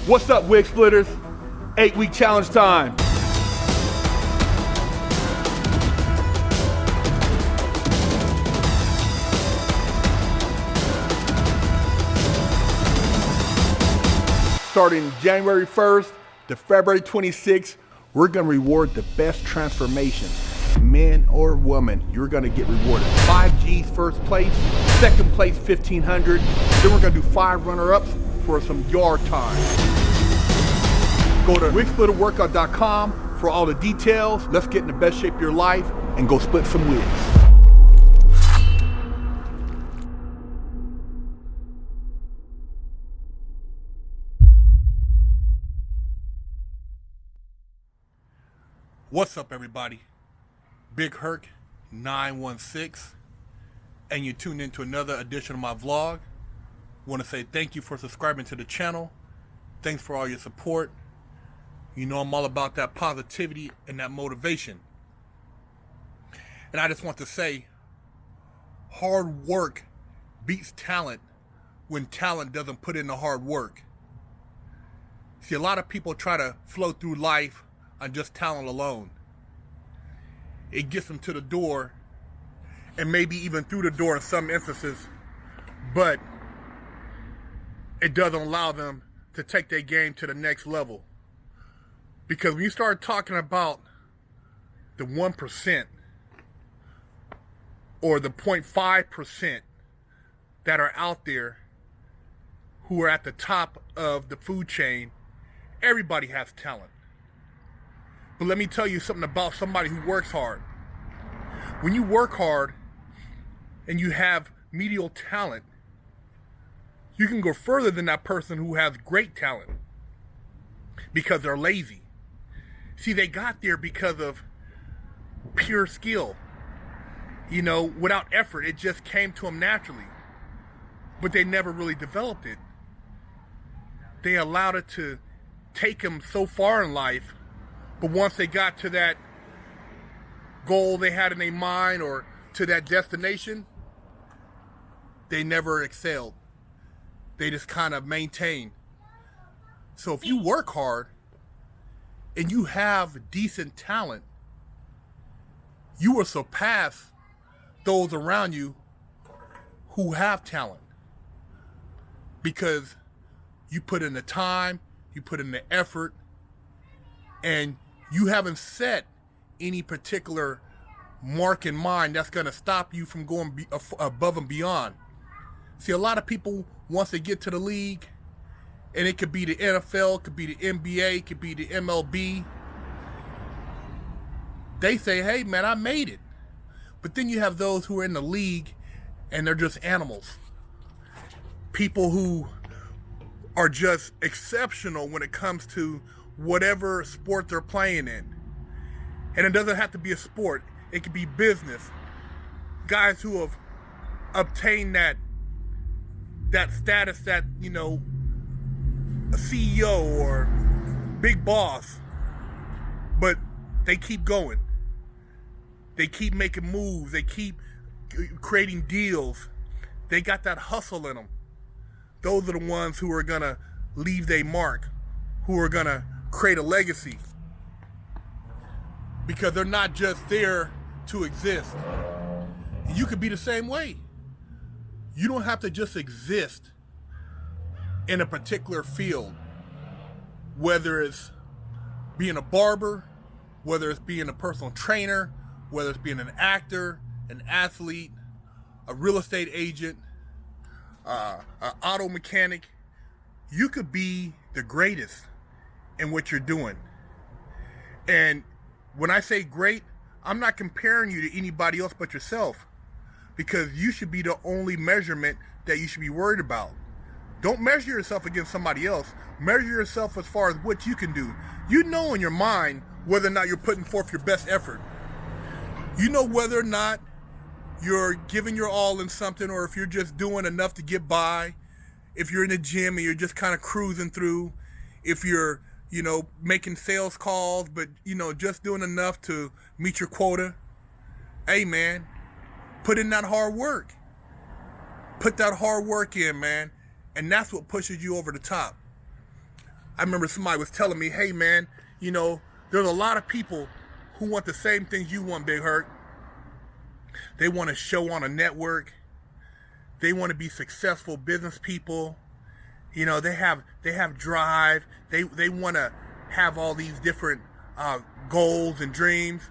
What's up, Wig Splitters? 8-week challenge time. Starting January 1st to February 26th, we're gonna reward the best transformations. Men or woman, you're gonna get rewarded. 5 G's first place, second place 1,500. Then we're gonna do 5 runner-ups for some yard time. Go to wigsplitterworkout.com for all the details. Let's get in the best shape of your life and go split some wigs. What's up, everybody? Big Herc 916, and you tuned into another edition of my vlog. Want to say thank you for subscribing to the channel. Thanks for all your support. You know I'm all about that positivity and that motivation. And I just want to say, hard work beats talent when talent doesn't put in the hard work. See, a lot of people try to flow through life on just talent alone. It gets them to the door, and maybe even through the door in some instances, but it doesn't allow them to take their game to the next level. Because when you start talking about the 1% or the 0.5% that are out there who are at the top of the food chain, everybody has talent. But let me tell you something about somebody who works hard. When you work hard and you have medial talent, you can go further than that person who has great talent because they're lazy. See, they got there because of pure skill. You know, without effort, it just came to them naturally. But they never really developed it. They allowed it to take them so far in life, but once they got to that goal they had in their mind or to that destination, they never excelled. They just kind of maintained. So if you work hard and you have decent talent, you will surpass those around you who have talent. Because you put in the time, you put in the effort, and you haven't set any particular mark in mind that's going to stop you from going above and beyond. See, a lot of people, once they get to the league, and it could be the NFL, it could be the NBA, it could be the MLB, they say, hey man, I made it. But then you have those who are in the league and they're just animals. People who are just exceptional when it comes to whatever sport they're playing in. And it doesn't have to be a sport. It could be business. Guys who have obtained that status that, you know, a CEO or big boss, but they keep going. They keep making moves. They keep creating deals. They got that hustle in them. Those are the ones who are gonna leave their mark, who are gonna create a legacy, because they're not just there to exist. You could be the same way. You don't have to just exist in a particular field, whether it's being a barber, whether it's being a personal trainer, whether it's being an actor, an athlete, a real estate agent, an auto mechanic. You could be the greatest in what you're doing. And when I say great, I'm not comparing you to anybody else but yourself, because you should be the only measurement that you should be worried about. Don't measure yourself against somebody else. Measure yourself as far as what you can do. You know in your mind whether or not you're putting forth your best effort. You know whether or not you're giving your all in something, or if you're just doing enough to get by. If you're in the gym and you're just kind of cruising through. If you're, you know, making sales calls, but, you know, just doing enough to meet your quota. Hey, man, put in that hard work. Put that hard work in, man. And that's what pushes you over the top. I remember somebody was telling me, hey man, you know, there's a lot of people who want the same things you want, Big Herc. They want to show on a network. They want to be successful business people. You know, they have drive. They want to have all these different goals and dreams.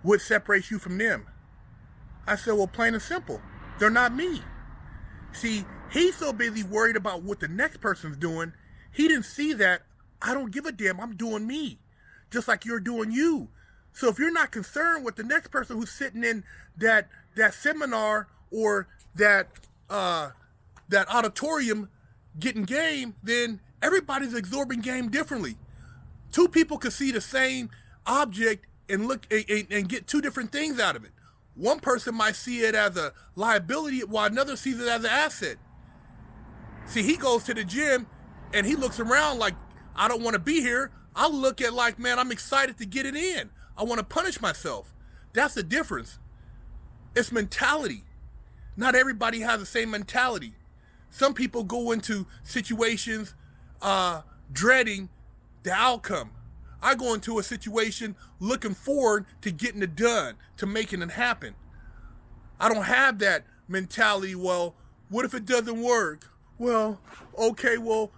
What separates you from them? I said, well, plain and simple, they're not me. See, he's so busy worried about what the next person's doing, he didn't see that I don't give a damn, I'm doing me, just like you're doing you. So if you're not concerned with the next person who's sitting in that seminar or that auditorium getting game, then everybody's absorbing game differently. Two people could see the same object and look and get two different things out of it. One person might see it as a liability while another sees it as an asset. See, he goes to the gym and he looks around like, I don't want to be here. I look at like, man, I'm excited to get it in. I want to punish myself. That's the difference. It's mentality. Not everybody has the same mentality. Some people go into situations dreading the outcome. I go into a situation looking forward to getting it done, to making it happen. I don't have that mentality, well, what if it doesn't work? Well, okay, well,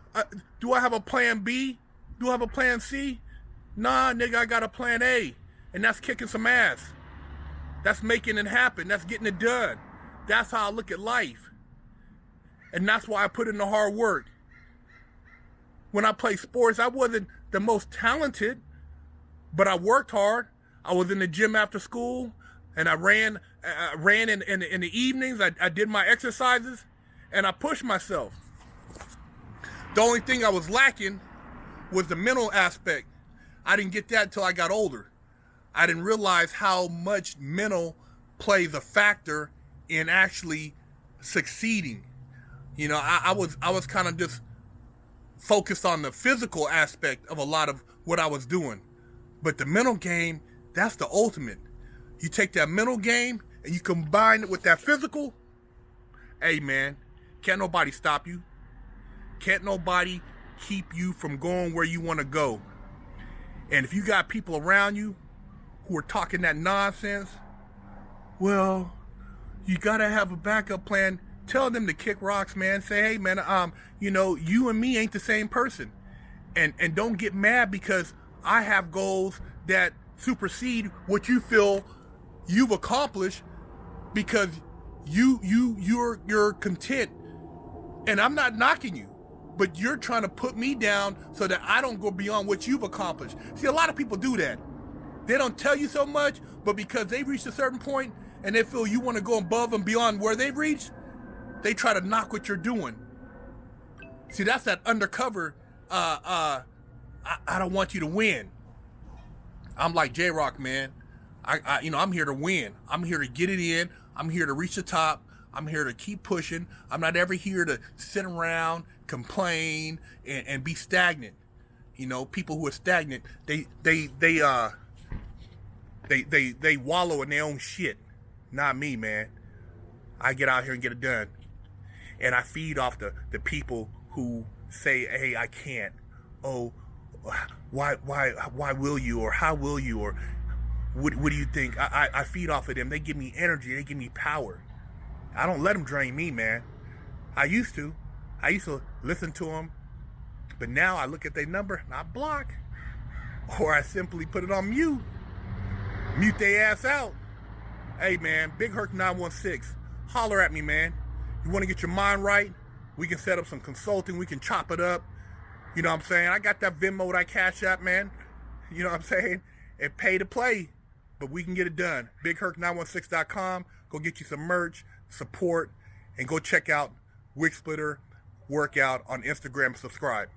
do I have a plan B? Do I have a plan C? Nah, nigga, I got a plan A, and that's kicking some ass. That's making it happen. That's getting it done. That's how I look at life. And that's why I put in the hard work. When I played sports, I wasn't the most talented, but I worked hard. I was in the gym after school, and I ran in the evenings. I did my exercises, and I pushed myself. The only thing I was lacking was the mental aspect. I didn't get that until I got older. I didn't realize how much mental plays a factor in actually succeeding. You know, I was kind of just focused on the physical aspect of a lot of what I was doing. But the mental game, that's the ultimate. You take that mental game and you combine it with that physical, hey man, can't nobody stop you. Can't nobody keep you from going where you want to go. And if you got people around you who are talking that nonsense, well, you gotta have a backup plan. Tell them to kick rocks, man. Say, hey, man, you know, you and me ain't the same person. And don't get mad because I have goals that supersede what you feel you've accomplished because you're content. And I'm not knocking you, but you're trying to put me down so that I don't go beyond what you've accomplished. See, a lot of people do that. They don't tell you so much, but because they've reached a certain point and they feel you want to go above and beyond where they've reached, they try to knock what you're doing. See, that's that undercover, I don't want you to win. I'm like J-Rock, man. I'm here to win. I'm here to get it in. I'm here to reach the top. I'm here to keep pushing. I'm not ever here to sit around, complain, and be stagnant. You know, people who are stagnant, they wallow in their own shit. Not me, man. I get out here and get it done. And I feed off the people who say, hey, I can't. Oh, why will you? Or how will you? Or what do you think? I feed off of them. They give me energy. They give me power. I don't let them drain me, man. I used to listen to them. But now I look at their number and I block. Or I simply put it on mute. Mute their ass out. Hey, man, Big Herc 916. Holler at me, man. You want to get your mind right? We can set up some consulting. We can chop it up. You know what I'm saying? I got that Venmo, that Cash App, man. You know what I'm saying? And pay to play. But we can get it done. BigHerc916.com. Go get you some merch, support, and go check out Wig Splitter Workout on Instagram. Subscribe.